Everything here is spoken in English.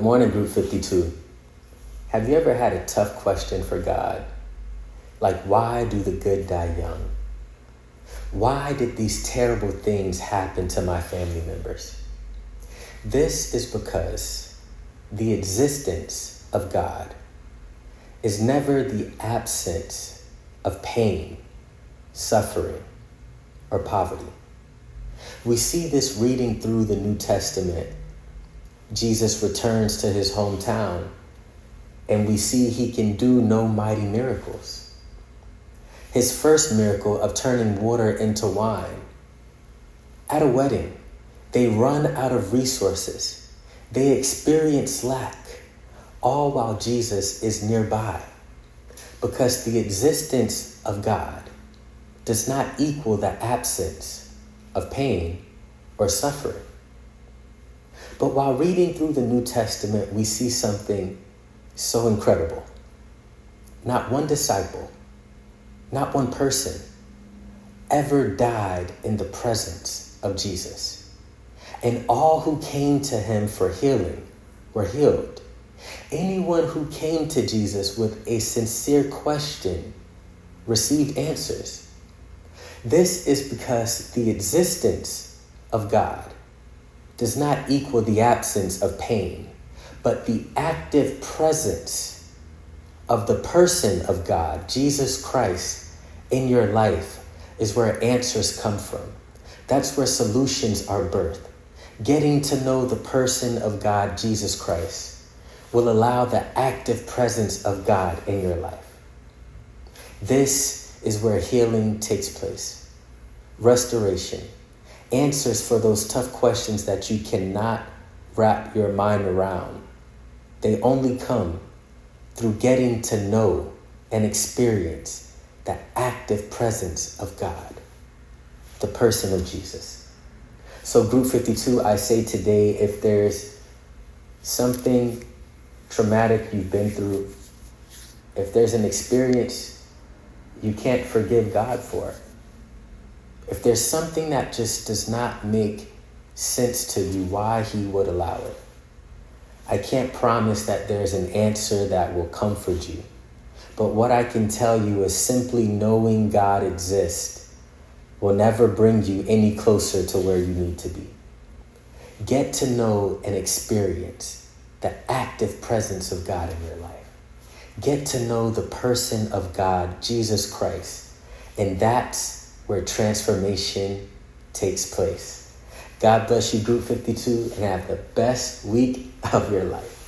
Good morning, Group 52. Have you ever had a tough question for God? Like, why do the good die young? Why did these terrible things happen to my family members? This is because the existence of God is never the absence of pain, suffering, or poverty. We see this reading through the New Testament. Jesus returns to his hometown, and we see he can do no mighty miracles. His first miracle of turning water into wine. At a wedding, they run out of resources. They experience lack, all while Jesus is nearby. Because the existence of God does not equal the absence of pain or suffering. But while reading through the New Testament, we see something so incredible. Not one disciple, not one person ever died in the presence of Jesus. And all who came to him for healing were healed. Anyone who came to Jesus with a sincere question received answers. This is because the existence of God does not equal the absence of pain, but the active presence of the person of God, Jesus Christ, in your life is where answers come from. That's where solutions are birthed. Getting to know the person of God, Jesus Christ, will allow the active presence of God in your life. This is where healing takes place. Restoration. Answers for those tough questions that you cannot wrap your mind around. They only come through getting to know and experience the active presence of God, the person of Jesus. So Group 52, I say today, if there's something traumatic you've been through, if there's an experience you can't forgive God for, if there's something that just does not make sense to you, why he would allow it, I can't promise that there's an answer that will comfort you. But what I can tell you is simply knowing God exists will never bring you any closer to where you need to be. Get to know and experience the active presence of God in your life. Get to know the person of God, Jesus Christ. And that's where transformation takes place. God bless you, Group 52, and have the best week of your life.